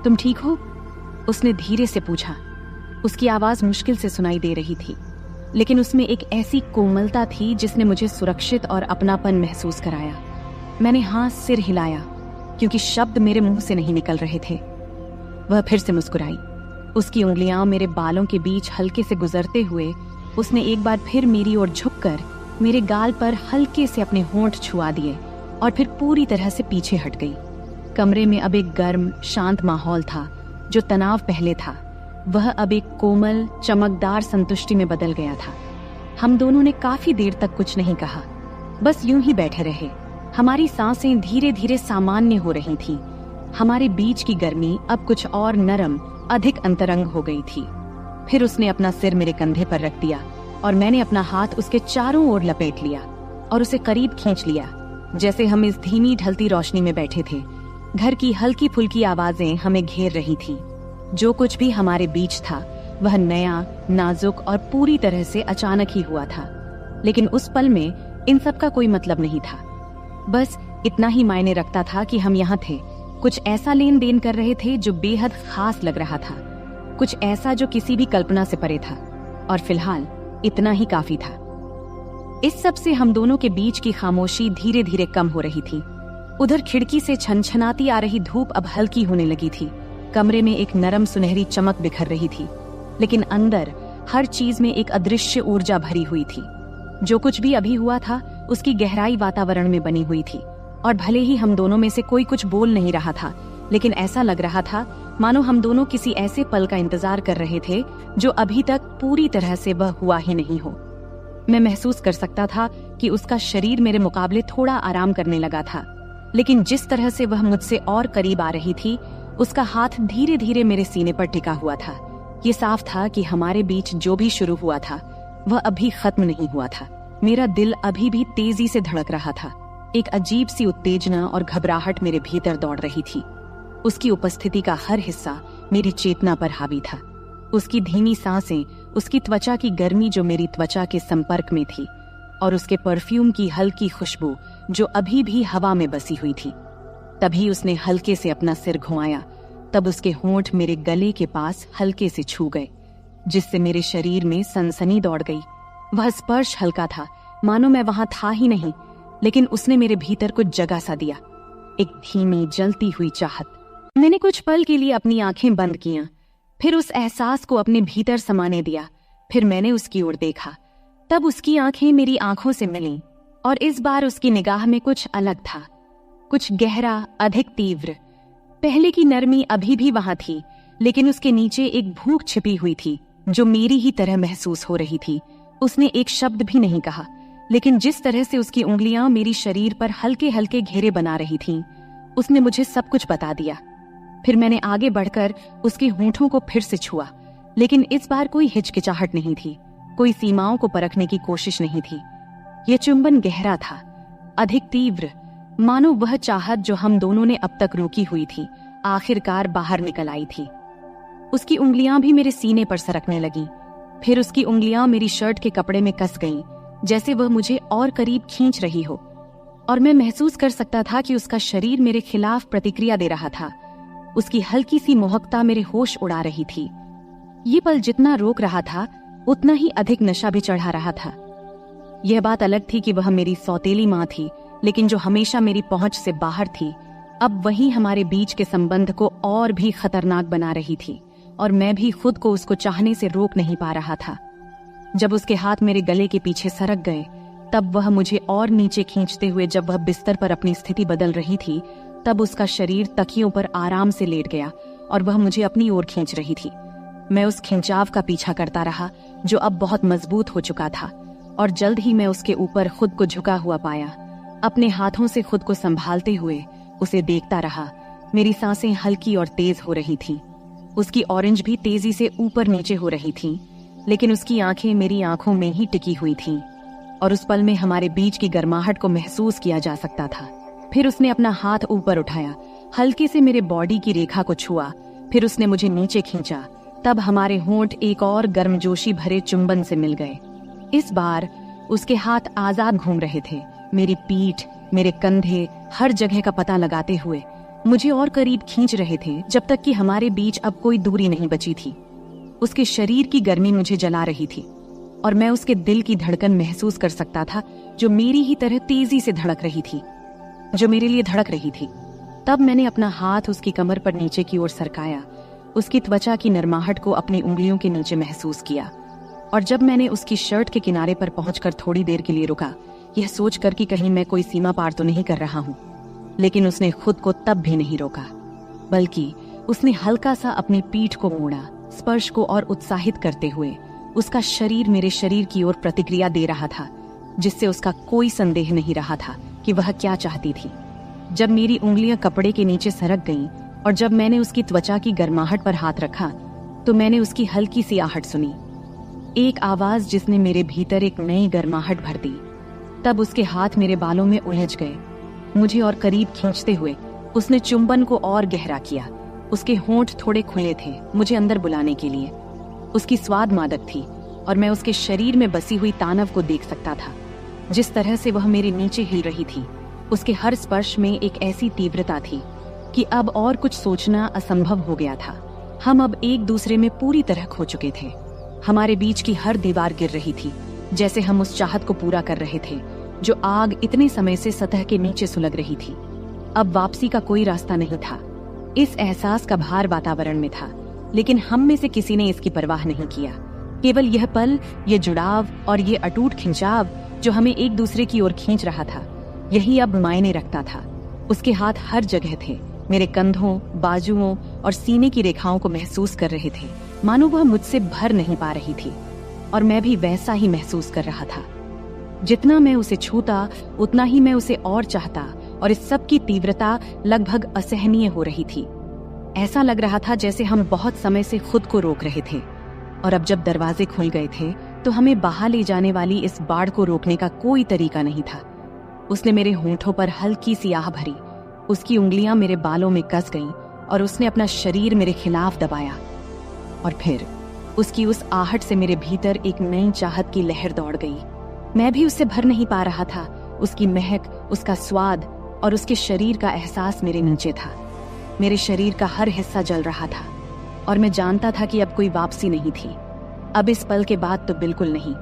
तुम ठीक हो? उसने धीरे से पूछा। उसकी आवाज मुश्किल से सुनाई दे रही थी, लेकिन उसमें एक ऐसी कोमलता थी जिसने मुझे सुरक्षित और अपनापन महसूस कराया। मैंने हाँ सिर हिलाया, क्योंकि शब्द मेरे मुंह से नहीं निकल रहे थे। वह फिर से मुस्कुराई। उसकी उंगलियां मेरे बालों के बीच हल्के से गुजरते हुए उसने एक बार फिर मेरी ओर झुककर मेरे गाल पर हल्के से अपने होंठ छुआ दिए और फिर पूरी तरह से पीछे हट गई। कमरे में अब एक गर्म, शांत माहौल था। जो तनाव पहले था, वह अब एक कोमल, चमकदार संतुष्टि में बदल गया था। हम दोनों ने काफी देर तक कुछ नहीं कहा, बस यूं ही बैठे रहे। हमारी सांसें धीरे धीरे सामान्य हो रही थीं। हमारे बीच की गर्मी अब कुछ और नरम, अधिक अंतरंग हो गई थी। फिर उसने अपना सिर मेरे कंधे पर रख दिया और मैंने अपना हाथ उसके चारों ओर लपेट लिया और उसे करीब खींच लिया, जैसे हम इस धीमी ढलती रोशनी में बैठे थे। घर की हल्की फुल्की आवाजें हमें घेर रही थीं। जो कुछ भी हमारे बीच था, वह नया, नाजुक और पूरी तरह से अचानक ही हुआ था। लेकिन उस पल में इन सब का कोई मतलब नहीं था। बस इतना ही मायने रखता था कि हम यहाँ थे, कुछ ऐसा लेन देन कर रहे थे जो बेहद खास लग रहा था, कुछ ऐसा जो किसी भी कल्पना से परे था, और फिलहाल इतना ही काफी था। इस सब से हम दोनों के बीच की खामोशी धीरे धीरे कम हो रही थी। उधर खिड़की से छनछनाती आ रही धूप अब हल्की होने लगी थी। कमरे में एक नरम सुनहरी चमक बिखर रही थी, लेकिन अंदर हर चीज में एक अदृश्य ऊर्जा भरी हुई थी। जो कुछ भी अभी हुआ था उसकी गहराई वातावरण में बनी हुई थी, और भले ही हम दोनों में से कोई कुछ बोल नहीं रहा था, लेकिन ऐसा लग रहा था मानो हम दोनों किसी ऐसे पल का इंतजार कर रहे थे जो अभी तक पूरी तरह से वह हुआ ही नहीं हो। मैं महसूस कर सकता था कि उसका शरीर मेरे मुकाबले थोड़ा आराम करने लगा था, लेकिन जिस तरह से वह मुझसे और करीब आ रही थी, उसका हाथ धीरे धीरे मेरे सीने पर टिका हुआ था। ये साफ था कि हमारे बीच जो भी शुरू हुआ था वह अभी खत्म नहीं हुआ था। मेरा दिल अभी भी तेजी से धड़क रहा था। एक अजीब सी उत्तेजना और घबराहट मेरे भीतर दौड़ रही थी। उसकी उपस्थिति का हर हिस्सा मेरी चेतना पर हावी था। उसकी धीमी सांसें, उसकी त्वचा की गर्मी जो मेरी त्वचा के संपर्क में थी, और उसके परफ्यूम की हल्की खुशबू जो अभी भी हवा में बसी हुई थी। तभी उसने हल्के से अपना सिर घुमाया, तब उसके होंठ मेरे गले के पास हल्के से छू गए, जिससे मेरे शरीर में सनसनी दौड़ गई। वह स्पर्श हल्का था, मानो मैं वहां था ही नहीं, लेकिन उसने मेरे भीतर कुछ जगह सा दिया, एक धीमी जलती हुई चाहत। मैंने कुछ पल के लिए अपनी आंखें बंद कियां, फिर उस एहसास को अपने भीतर समाने दिया। फिर मैंने उसकी ओर देखा, तब उसकी आंखें मेरी आंखों से मिलीं, और इस बार उसकी निगाह में कुछ अलग था, कुछ गहरा, अधिक तीव्र। पहले की नरमी अभी भी वहां थी, लेकिन उसके नीचे एक भूख छिपी हुई थी जो मेरी ही तरह महसूस हो रही थी। उसने एक शब्द भी नहीं कहा, लेकिन जिस तरह से उसकी उंगलियां मेरी शरीर पर हल्के हल्के घेरे बना रही थीं, उसने मुझे सब कुछ बता दिया। फिर मैंने आगे बढ़कर उसके होंठों को फिर से छुआ, लेकिन इस बार कोई हिचकिचाहट नहीं थी, कोई सीमाओं को परखने की कोशिश नहीं थी। यह चुंबन गहरा था, अधिक तीव्र, मानो वह चाहत जो हम दोनों ने अब तक रोकी हुई थी आखिरकार बाहर निकल आई थी। उसकी उंगलियां भी मेरे सीने पर सरकने लगीं। फिर उसकी उंगलियां मेरी शर्ट के कपड़े में कस गईं, जैसे वह मुझे और करीब खींच रही हो, और मैं महसूस कर सकता था कि उसका शरीर मेरे खिलाफ प्रतिक्रिया दे रहा था। उसकी हल्की सी मोहकता मेरे होश उड़ा रही थी। ये पल जितना रोक रहा था, उतना ही अधिक नशा भी चढ़ा रहा था। यह बात अलग थी कि वह मेरी सौतेली माँ थी, लेकिन जो हमेशा मेरी पहुंच से बाहर थी, अब वही हमारे बीच के संबंध को और भी खतरनाक बना रही थी, और मैं भी खुद को उसको चाहने से रोक नहीं पा रहा था। जब उसके हाथ मेरे गले के पीछे सरक गए, तब वह मुझे और नीचे खींचते हुए, जब वह बिस्तर पर अपनी स्थिति बदल रही थी, तब उसका शरीर तकियों पर आराम से लेट गया और वह मुझे अपनी ओर खींच रही थी। मैं उस खिंचाव का पीछा करता रहा जो अब बहुत मजबूत हो चुका था, और जल्द ही मैं उसके ऊपर खुद को झुका हुआ पाया। अपने हाथों से खुद को संभालते हुए उसे देखता रहा। मेरी सांसें हल्की और तेज हो रही थीं। उसकी ऑरेंज भी तेजी से ऊपर नीचे हो रही थीं, लेकिन उसकी आंखें मेरी आंखों में ही टिकी हुई थीं, और उस पल में हमारे बीच की गर्माहट को महसूस किया जा सकता था। फिर उसने अपना हाथ ऊपर उठाया, हल्के से मेरे बॉडी की रेखा को छुआ, फिर उसने मुझे नीचे खींचा। तब हमारे होंठ एक और गर्मजोशी भरे चुंबन से मिल गए। इस बार उसके हाथ आजाद घूम रहे थे, मेरी पीठ, मेरे कंधे, हर जगह का पता लगाते हुए मुझे और करीब खींच रहे थे, जब तक कि हमारे बीच अब कोई दूरी नहीं बची थी। उसके शरीर की गर्मी मुझे जला रही थी, और मैं उसके दिल की धड़कन महसूस कर सकता था जो मेरी ही तरह तेजी से धड़क रही थी, जो मेरे लिए धड़क रही थी। तब मैंने अपना हाथ उसकी कमर पर नीचे की ओर सरकाया, उसकी त्वचा की नरमाहट को अपनी उंगलियों के नीचे महसूस किया, और जब मैंने उसकी शर्ट के किनारे पर पहुंचकर थोड़ी देर के लिए रुका, यह सोचकर कि कहीं मैं कोई सीमा पार तो नहीं कर रहा हूं, लेकिन उसने खुद को तब भी नहीं रोका, बल्कि उसने हल्का सा अपनी पीठ को मोड़ा, स्पर्श को और उत्साहित करते हुए। उसका शरीर मेरे शरीर की ओर प्रतिक्रिया दे रहा था, जिससे उसका कोई संदेह नहीं रहा था कि वह क्या चाहती थी। जब मेरी उंगलियां कपड़े के नीचे सरक गईं और जब मैंने उसकी त्वचा की गर्माहट पर हाथ रखा, तो मैंने उसकी हल्की सी आहट सुनी, एक आवाज जिसने मेरे भीतर एक नई गर्माहट भर दी। तब उसके हाथ मेरे बालों में उलझ गए, मुझे और करीब खींचते हुए उसने चुंबन को और गहरा किया। उसके होंठ थोड़े खुले थे मुझे अंदर बुलाने के लिए। उसकी स्वाद मादक थी, और मैं उसके शरीर में बसी हुई तानव को देख सकता था। जिस तरह से वह मेरे नीचे हिल रही थी, उसके हर स्पर्श में एक ऐसी तीव्रता थी कि अब और कुछ सोचना असंभव हो गया था। हम अब एक दूसरे में पूरी तरह खो चुके थे। हमारे बीच की हर दीवार गिर रही थी, जैसे हम उस चाहत को पूरा कर रहे थे जो आग इतने समय से सतह के नीचे सुलग रही थी। अब वापसी का कोई रास्ता नहीं था। इस एहसास का भार वातावरण में था, लेकिन हम में से किसी ने इसकी परवाह नहीं किया। केवल यह पल, ये जुड़ाव और ये अटूट खिंचाव जो हमें एक दूसरे की ओर खींच रहा था, यही अब मायने रखता था। उसके हाथ हर जगह थे, मेरे कंधों, बाजुओं और सीने की रेखाओं को महसूस कर रहे थे, मानो वह मुझसे भर नहीं पा रही थी। और मैं भी वैसा ही महसूस कर रहा था। जितना मैं उसे छूता, उतना ही मैं उसे और चाहता, और इस सब की तीव्रता लगभग असहनीय हो रही थी। ऐसा लग रहा था जैसे हम बहुत समय से खुद को रोक रहे थे, और अब जब दरवाजे खुल गए थे तो हमें बहा ले जाने वाली इस बाढ़ को रोकने का कोई तरीका नहीं था। उसने मेरे होंठों पर हल्की सी आह भरी, उसकी उंगलियां मेरे बालों में कस गईं और उसने अपना शरीर मेरे खिलाफ दबाया। और फिर उसकी उस आहट से मेरे भीतर एक नई चाहत की लहर दौड़ गई। मैं भी उससे भर नहीं पा रहा था। उसकी महक, उसका स्वाद और उसके शरीर का एहसास मेरे नीचे था। मेरे शरीर का हर हिस्सा जल रहा था, और मैं जानता था कि अब कोई वापसी नहीं थी। अब इस पल के बाद तो बिल्कुल नहीं।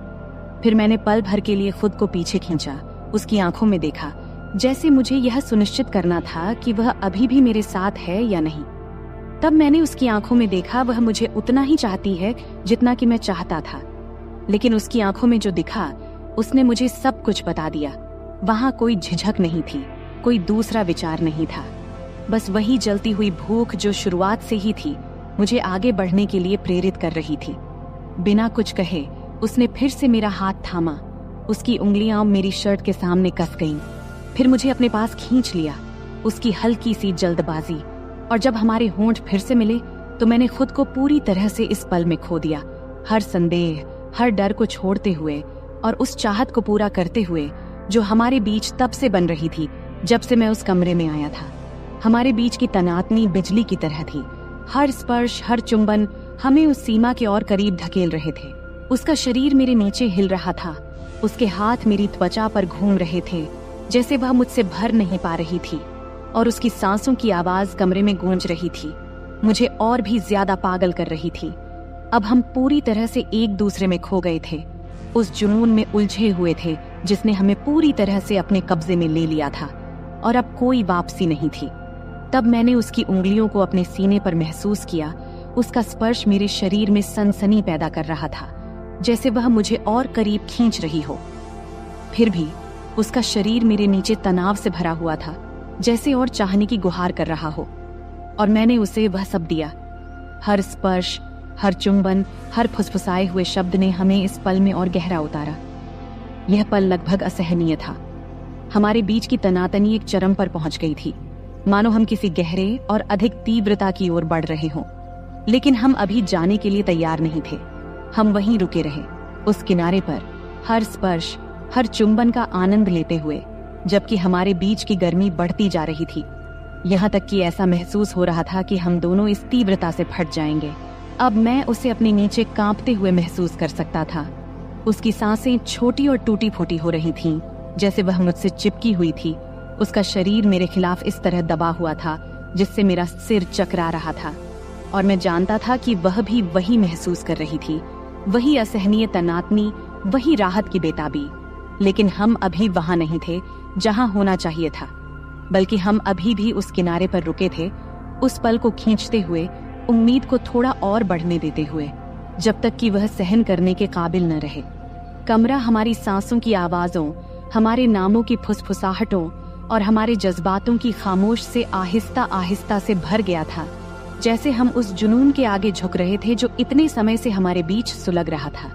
फिर मैंने पल भर के लिए खुद को पीछे खींचा, उसकी आंखों में देखा, जैसे मुझे यह सुनिश्चित करना था कि वह अभी भी मेरे साथ है या नहीं। तब मैंने उसकी आंखों में देखा, वह मुझे उतना ही चाहती है जितना कि मैं चाहता था। लेकिन उसकी आंखों में जो दिखा, उसने मुझे सब कुछ बता दिया। वहां कोई झिझक नहीं थी, कोई दूसरा विचार नहीं था। बस वही जलती हुई भूख जो शुरुआत से ही थी, मुझे आगे बढ़ने के लिए प्रेरित कर रही थी। बिना कुछ कहे उसने फिर से मेरा हाथ थामा। उसकी उंगलियां मेरी शर्ट के सामने कस गईं। फिर मुझे अपने पास खींच लिया। उसकी हल्की सी जल्दबाजी, और जब हमारे होंठ फिर से मिले तो मैंने खुद को पूरी तरह से इस पल में खो दिया। हर संदेह, हर डर को छोड़ते हुए और उस चाहत को पूरा करते हुए जो हमारे बीच तब से बन रही थी जब से मैं उस कमरे में आया था। हमारे बीच की तनातनी बिजली की तरह थी। हर स्पर्श, हर चुंबन हमें उस सीमा के और करीब धकेल रहे थे। उसका शरीर मेरे नीचे हिल रहा था। उसके हाथ मेरी त्वचा पर घूम रहे थे, जैसे वह मुझसे भर नहीं पा रही थी, और उसकी सांसों की आवाज कमरे में गूंज रही थी, मुझे और भी ज्यादा पागल कर रही थी। अब हम पूरी तरह से एक दूसरे में खो गए थे, उस जुनून में उलझे हुए थे जिसने हमें पूरी तरह से अपने कब्जे में ले लिया था, और अब कोई वापसी नहीं थी। तब मैंने उसकी उंगलियों को अपने सीने पर महसूस किया। उसका स्पर्श मेरे शरीर में सनसनी पैदा कर रहा था, जैसे वह मुझे और करीब खींच रही हो। फिर भी उसका शरीर मेरे नीचे तनाव से भरा हुआ था, जैसे और चाहने की गुहार कर रहा हो, और मैंने उसे वह सब दिया। हर स्पर्श, हर चुंबन, हर फुसफुसाए हुए शब्द ने हमें इस पल में और गहरा उतारा। यह पल लगभग असहनीय था। हमारे बीच की तनातनी एक चरम पर पहुंच गई थी, मानो हम किसी गहरे और अधिक तीव्रता की ओर बढ़ रहे हों। लेकिन हम अभी जाने के लिए तैयार नहीं थे। हम वहीं रुके रहे, उस किनारे पर, हर स्पर्श, हर चुंबन का आनंद लेते हुए, जबकि हमारे बीच की गर्मी बढ़ती जा रही थी। यहाँ तक कि ऐसा महसूस हो रहा था कि हम दोनों इस तीव्रता से फट जाएंगे। अब मैं उसे अपने नीचे कांपते हुए महसूस कर सकता था। उसकी सांसें छोटी और टूटी फूटी हो रही थीं, जैसे वह मुझसे चिपकी हुई थी। उसका शरीर मेरे खिलाफ इस तरह दबा हुआ था जिससे मेरा सिर चकरा रहा था, और मैं जानता था कि वह भी वही महसूस कर रही थी, वही असहनीय तनातनी, वही राहत की बेताबी। लेकिन हम अभी वहां नहीं थे जहां होना चाहिए था, बल्कि हम अभी भी उस किनारे पर रुके थे, उस पल को खींचते हुए, उम्मीद को थोड़ा और बढ़ने देते हुए, जब तक कि वह सहन करने के काबिल न रहे। कमरा हमारी सांसों की आवाजों, हमारे नामों की फुसफुसाहटों और हमारे जज्बातों की खामोश से आहिस्ता आहिस्ता से भर गया था, जैसे हम उस जुनून के आगे झुक रहे थे जो इतने समय से हमारे बीच सुलग रहा था।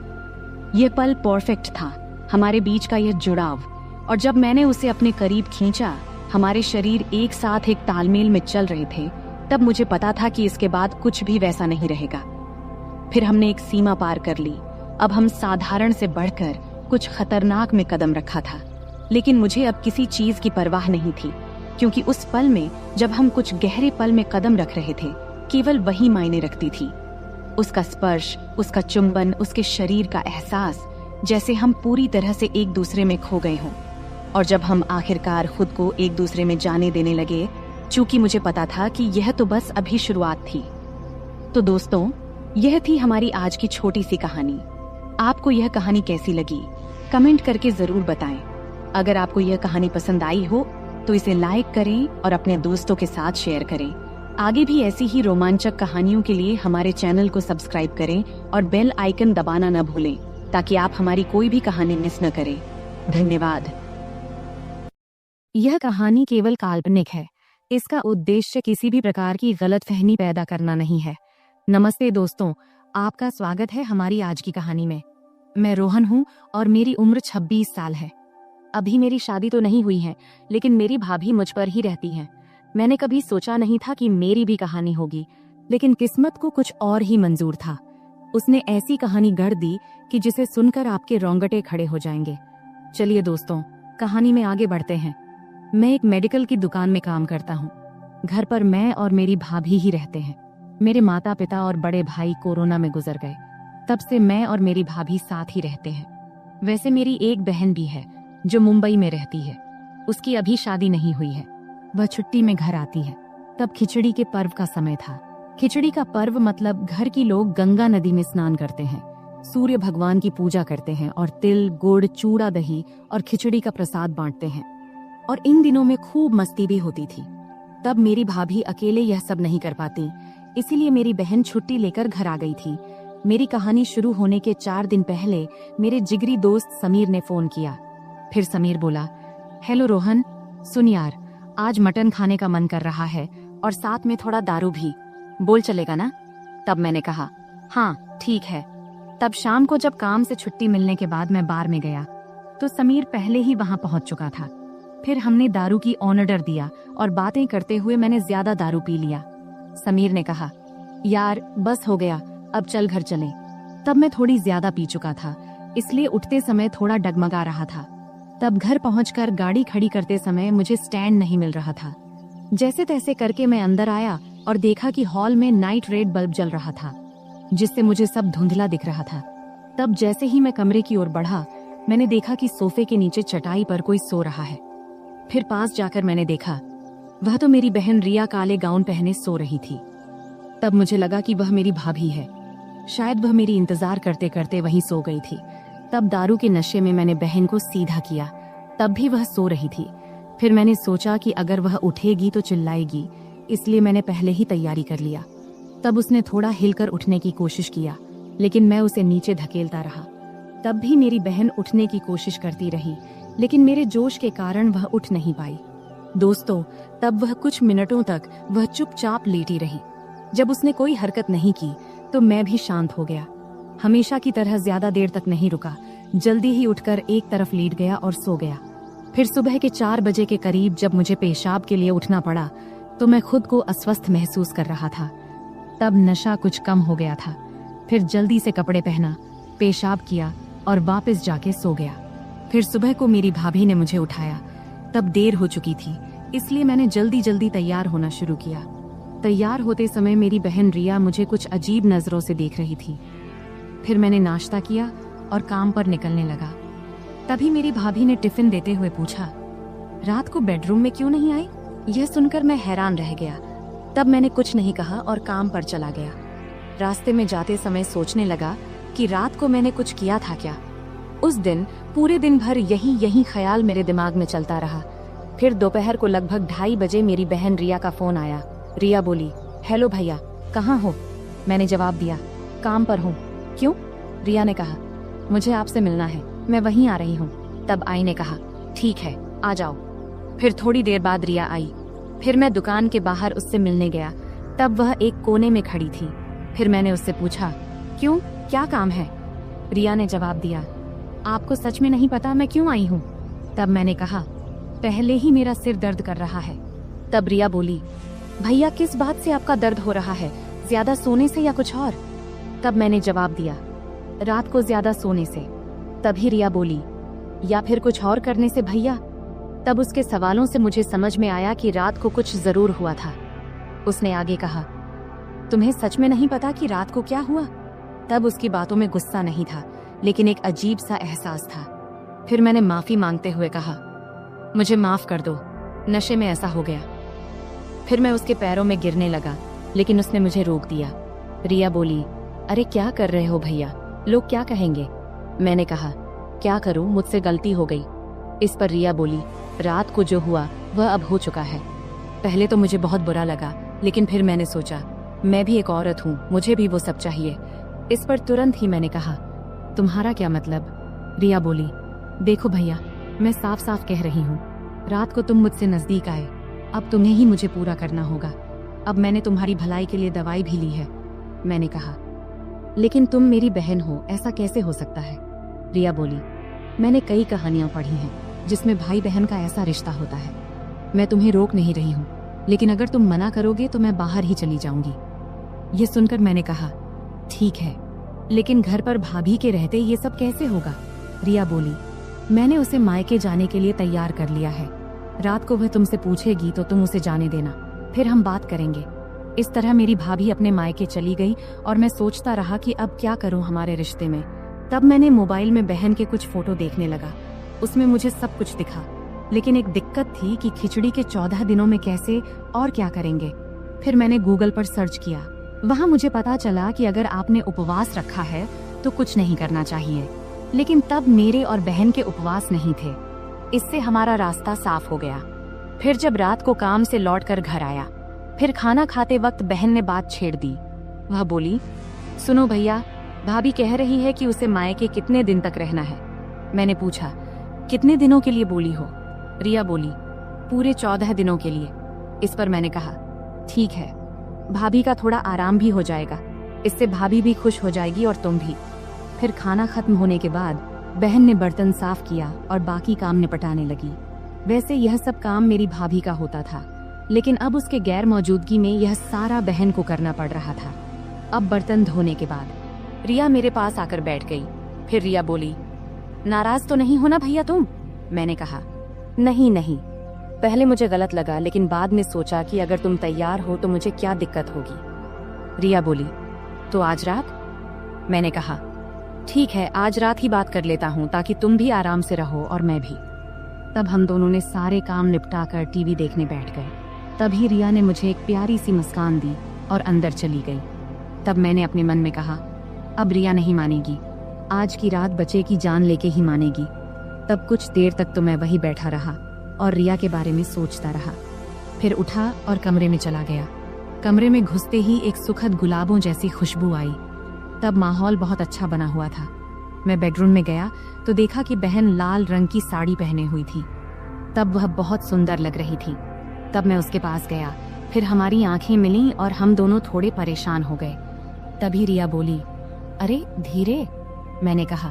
यह पल परफेक्ट था, हमारे बीच का यह जुड़ाव, और जब मैंने उसे अपने करीब खींचा, हमारे शरीर एक साथ एक तालमेल में चल रहे थे, तब मुझे पता था कि इसके बाद कुछ भी वैसा नहीं रहेगा। फिर हमने एक सीमा पार कर ली। अब हम साधारण से बढ़कर कुछ खतरनाक में कदम रखा था, लेकिन मुझे अब किसी चीज की परवाह नहीं थी, क्योंकि उस पल में जब हम कुछ गहरे पल में कदम रख रहे थे, केवल वही मायने रखती थी। उसका स्पर्श, उसका चुंबन, उसके शरीर का एहसास, जैसे हम पूरी तरह से एक दूसरे में खो गए हों। और जब हम आखिरकार खुद को एक दूसरे में जाने देने लगे, चूंकि मुझे पता था कि यह तो बस अभी शुरुआत थी। तो दोस्तों, यह थी हमारी आज की छोटी सी कहानी। आपको यह कहानी कैसी लगी, कमेंट करके जरूर बताएं। अगर आपको यह कहानी पसंद आई हो तो इसे लाइक करें और अपने दोस्तों के साथ शेयर करें। आगे भी ऐसी ही रोमांचक कहानियों के लिए हमारे चैनल को सब्सक्राइब करें और बेल आइकन दबाना न भूलें, ताकि आप हमारी कोई भी कहानी मिस न करें। धन्यवाद। यह कहानी केवल काल्पनिक है। इसका उद्देश्य किसी भी प्रकार की गलतफहमी पैदा करना नहीं है। नमस्ते दोस्तों, आपका स्वागत है हमारी आज की कहानी में। मैं रोहन हूँ और मेरी उम्र 26 साल है। अभी मेरी शादी तो नहीं हुई है, लेकिन मेरी भाभी मुझ पर ही रहती है। मैंने कभी सोचा नहीं था कि मेरी भी कहानी होगी, लेकिन किस्मत को कुछ और ही मंजूर था। उसने ऐसी कहानी गढ़ दी कि जिसे सुनकर आपके रोंगटे खड़े हो जाएंगे। चलिए दोस्तों, कहानी में आगे बढ़ते हैं। मैं एक मेडिकल की दुकान में काम करता हूँ। घर पर मैं और मेरी भाभी ही रहते हैं। मेरे माता पिता और बड़े भाई कोरोना में गुजर गए। तब से मैं और मेरी भाभी साथ ही रहते हैं। वैसे मेरी एक बहन भी है जो मुंबई में रहती है। उसकी अभी शादी नहीं हुई है। वह छुट्टी में घर आती है। तब खिचड़ी के पर्व का समय था। खिचड़ी का पर्व मतलब घर की लोग गंगा नदी में स्नान करते हैं, सूर्य भगवान की पूजा करते हैं और तिल, गुड़, चूड़ा, दही और खिचड़ी का प्रसाद बांटते हैं। और इन दिनों में खूब मस्ती भी होती थी। तब मेरी भाभी अकेले यह सब नहीं कर पाती, इसीलिए मेरी बहन छुट्टी लेकर घर आ गई थी। मेरी कहानी शुरू होने के 4 दिन पहले मेरे जिगरी दोस्त समीर ने फोन किया। फिर समीर बोला, हेलो रोहन, सुन यार, आज मटन खाने का मन कर रहा है और साथ में थोड़ा दारू भी, बोल चलेगा ना? तब मैंने कहा, हाँ ठीक है। तब शाम को जब काम से छुट्टी मिलने के बाद मैं बार में गया तो समीर पहले ही वहां पहुंच चुका था। फिर हमने दारू की ऑर्डर दिया और बातें करते हुए मैंने ज्यादा दारू पी लिया। समीर ने कहा, यार बस हो गया, अब चल घर चलें। तब मैं थोड़ी ज्यादा पी चुका था, इसलिए उठते समय थोड़ा डगमगा रहा था। तब घर पहुंचकर गाड़ी खड़ी करते समय मुझे स्टैंड नहीं मिल रहा था। जैसे तैसे करके मैं अंदर आया और देखा कि हॉल में नाइट रेड बल्ब जल रहा था, जिससे मुझे सब धुंधला दिख रहा था। तब जैसे ही मैं कमरे की ओर बढ़ा, मैंने देखा कि सोफे के नीचे चटाई पर कोई सो रहा है। फिर पास जाकर मैंने देखा, वह तो मेरी बहन रिया काले गाउन पहने सो रही थी। तब मुझे लगा कि वह मेरी भाभी है। शायद वह मेरी इंतजार करते करते वहीं सो गई थी। तब दारू के नशे में मैंने बहन को सीधा किया। तब भी वह सो रही थी। फिर मैंने सोचा कि अगर वह उठेगी तो चिल्लाएगी, इसलिए मैंने पहले ही तैयारी कर लिया। तब उसने थोड़ा हिलकर उठने की कोशिश किया, लेकिन मैं उसे नीचे धकेलता रहा। तब भी मेरी बहन उठने की कोशिश करती रही, लेकिन मेरे जोश के कारण वह उठ नहीं पाई। दोस्तों, तब वह कुछ मिनटों तक वह चुपचाप लेटी रही। जब उसने कोई हरकत नहीं की तो मैं भी शांत हो गया। हमेशा की तरह ज्यादा देर तक नहीं रुका, जल्दी ही उठकर एक तरफ लेट गया और सो गया। फिर सुबह के 4 बजे के करीब जब मुझे पेशाब के लिए उठना पड़ा तो मैं खुद को अस्वस्थ महसूस कर रहा था। तब नशा कुछ कम हो गया था। फिर जल्दी से कपड़े पहना, पेशाब किया और वापस जाके सो गया। फिर सुबह को मेरी भाभी ने मुझे उठाया। तब देर हो चुकी थी, इसलिए मैंने जल्दी जल्दी तैयार होना शुरू किया। तैयार होते समय मेरी बहन रिया मुझे कुछ अजीब नजरों से देख रही थी। फिर मैंने नाश्ता किया और काम पर निकलने लगा। तभी मेरी भाभी ने टिफिन देते हुए पूछा, रात को बेडरूम में क्यों नहीं आई? यह सुनकर मैं हैरान रह गया। तब मैंने कुछ नहीं कहा और काम पर चला गया। रास्ते में जाते समय सोचने लगा कि रात को मैंने कुछ किया था क्या। उस दिन पूरे दिन भर यही ख्याल मेरे दिमाग में चलता रहा। फिर दोपहर को लगभग 2:30 बजे मेरी बहन रिया का फोन आया। रिया बोली, हेलो भैया, कहाँ हो? मैंने जवाब दिया, काम पर हूँ। क्यों? रिया ने कहा, मुझे आपसे मिलना है, मैं वहीं आ रही हूँ। तब आई ने कहा, ठीक है, आ जाओ। फिर थोड़ी देर बाद रिया आई। फिर मैं दुकान के बाहर उससे मिलने गया। तब वह एक कोने में खड़ी थी। फिर मैंने उससे पूछा, क्यों, क्या काम है? रिया ने जवाब दिया, आपको सच में नहीं पता मैं क्यों आई हूँ? तब मैंने कहा, पहले ही मेरा सिर दर्द कर रहा है। तब रिया बोली, भैया किस बात से आपका दर्द हो रहा है? ज्यादा सोने से या कुछ और? तब मैंने जवाब दिया, रात को ज्यादा सोने से। तभी रिया बोली, या फिर कुछ और करने से भैया? तब उसके सवालों से मुझे समझ में आया कि रात को कुछ जरूर हुआ था। उसने आगे कहा, तुम्हें सच में नहीं पता कि रात को क्या हुआ? तब उसकी बातों में गुस्सा नहीं था, लेकिन एक अजीब सा एहसास था। फिर मैंने माफी मांगते हुए कहा, मुझे माफ कर दो, नशे में ऐसा हो गया। फिर मैं उसके पैरों में गिरने लगा, लेकिन उसने मुझे रोक दिया। रिया बोली, अरे क्या कर रहे हो भैया, लोग क्या कहेंगे? मैंने कहा, क्या करूं, मुझसे गलती हो गई। इस पर रिया बोली, रात को जो हुआ वह अब हो चुका है। पहले तो मुझे बहुत बुरा लगा, लेकिन फिर मैंने सोचा मैं भी एक औरत हूँ, मुझे भी वो सब चाहिए। इस पर तुरंत ही मैंने कहा, तुम्हारा क्या मतलब? रिया बोली, देखो भैया, मैं साफ साफ कह रही हूँ, रात को तुम मुझसे नजदीक आए, अब तुम्हें ही मुझे पूरा करना होगा। अब मैंने तुम्हारी भलाई के लिए दवाई भी ली है। मैंने कहा, लेकिन तुम मेरी बहन हो, ऐसा कैसे हो सकता है? रिया बोली, मैंने कई कहानियां पढ़ी हैं जिसमें भाई बहन का ऐसा रिश्ता होता है। मैं तुम्हें रोक नहीं रही हूँ, लेकिन अगर तुम मना करोगे तो मैं बाहर ही चली जाऊंगी। ये सुनकर मैंने कहा, ठीक है, लेकिन घर पर भाभी के रहते ये सब कैसे होगा? रिया बोली, मैंने उसे मायके जाने के लिए तैयार कर लिया है। रात को वह तुमसे पूछेगी तो तुम उसे जाने देना, फिर हम बात करेंगे। इस तरह मेरी भाभी अपने मायके चली गई और मैं सोचता रहा कि अब क्या करूं हमारे रिश्ते में। तब मैंने मोबाइल में बहन के कुछ फोटो देखने लगा। उसमें मुझे सब कुछ दिखा, लेकिन एक दिक्कत थी कि खिचड़ी के 14 दिनों में कैसे और क्या करेंगे। फिर मैंने गूगल पर सर्च किया। वहां मुझे पता चला कि अगर आपने उपवास रखा है तो कुछ नहीं करना चाहिए, लेकिन तब मेरे और बहन के उपवास नहीं थे। इससे हमारा रास्ता साफ हो गया। फिर जब रात को काम से लौटकर घर आया, फिर खाना खाते वक्त बहन ने बात छेड़ दी। वह बोली, सुनो भैया, भाभी कह रही है कि उसे मायके कितने दिन तक रहना है। मैंने पूछा, कितने दिनों के लिए बोली हो? रिया बोली, पूरे 14 दिनों के लिए। इस पर मैंने कहा, ठीक है, भाभी का थोड़ा आराम भी हो जाएगा, इससे भाभी भी खुश हो जाएगी और तुम भी। फिर खाना खत्म होने के बाद बहन ने बर्तन साफ किया और बाकी काम निपटाने लगी। वैसे यह सब काम मेरी भाभी का होता था, लेकिन अब उसके गैर मौजूदगी में यह सारा बहन को करना पड़ रहा था। अब बर्तन धोने के बाद रिया मेरे पास आकर बैठ गई। फिर रिया बोली, नाराज तो नहीं हो ना भैया तुम? मैंने कहा, नहीं नहीं, पहले मुझे गलत लगा, लेकिन बाद में सोचा कि अगर तुम तैयार हो तो मुझे क्या दिक्कत होगी। रिया बोली, तो आज रात? मैंने कहा, ठीक है, आज रात ही बात कर लेता हूँ, ताकि तुम भी आराम से रहो और मैं भी। तब हम दोनों ने सारे काम निपटाकर टीवी देखने बैठ गए। तभी रिया ने मुझे एक प्यारी सी मुस्कान दी और अंदर चली गई। तब मैंने अपने मन में कहा, अब रिया नहीं मानेगी, आज की रात बच्चे की जान लेके ही मानेगी। तब कुछ देर तक तो मैं वही बैठा रहा और रिया के बारे में सोचता रहा। फिर उठा और कमरे में चला गया। कमरे में घुसते ही एक सुखद गुलाबों जैसी खुशबू आई। तब माहौल बहुत अच्छा बना हुआ था। मैं बेडरूम में गया तो देखा कि बहन लाल रंग की साड़ी पहने हुई थी। तब वह बहुत सुंदर लग रही थी। तब मैं उसके पास गया, फिर हमारी आंखें मिलीं और हम दोनों थोड़े परेशान हो गए। तभी रिया बोली, अरे धीरे। मैंने कहा,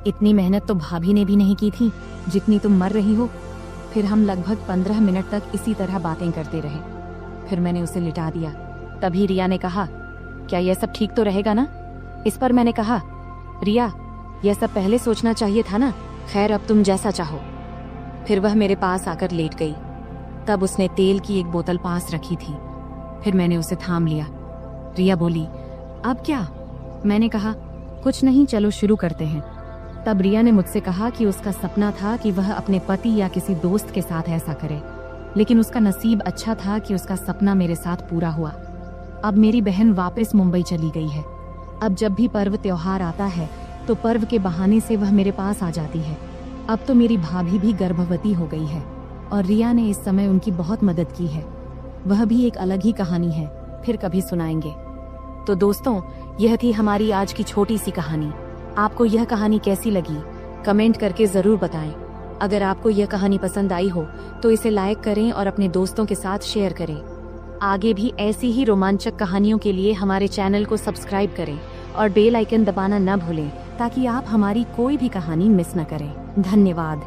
इतनी मेहनत तो भाभी ने भी नहीं की थी जितनी तुम मर रही हो। फिर हम लगभग 15 मिनट तक इसी तरह बातें करते रहे। फिर मैंने उसे लिटा दिया। तभी रिया ने कहा, क्या यह सब ठीक तो रहेगा ना? इस पर मैंने कहा, रिया, यह सब पहले सोचना चाहिए था ना। खैर, अब तुम जैसा चाहो। फिर वह मेरे पास आकर लेट गई। तब उसने तेल की एक बोतल पास रखी थी। फिर मैंने उसे थाम लिया। रिया बोली, अब क्या? मैंने कहा, कुछ नहीं, चलो शुरू करते हैं। तब रिया ने मुझसे कहा कि उसका सपना था कि वह अपने पति या किसी दोस्त के साथ ऐसा करे, लेकिन उसका नसीब अच्छा था कि उसका सपना मेरे साथ पूरा हुआ। अब मेरी बहन वापस मुंबई चली गई है। अब जब भी पर्व त्योहार आता है तो पर्व के बहाने से वह मेरे पास आ जाती है। अब तो मेरी भाभी भी गर्भवती हो गई है और रिया ने इस समय उनकी बहुत मदद की है। वह भी एक अलग ही कहानी है, फिर कभी सुनाएंगे। तो दोस्तों, यह थी हमारी आज की छोटी सी कहानी। आपको यह कहानी कैसी लगी कमेंट करके जरूर बताएं। अगर आपको यह कहानी पसंद आई हो तो इसे लाइक करें और अपने दोस्तों के साथ शेयर करें। आगे भी ऐसी ही रोमांचक कहानियों के लिए हमारे चैनल को सब्सक्राइब करें और बेल आइकन दबाना न भूलें, ताकि आप हमारी कोई भी कहानी मिस न करें। धन्यवाद।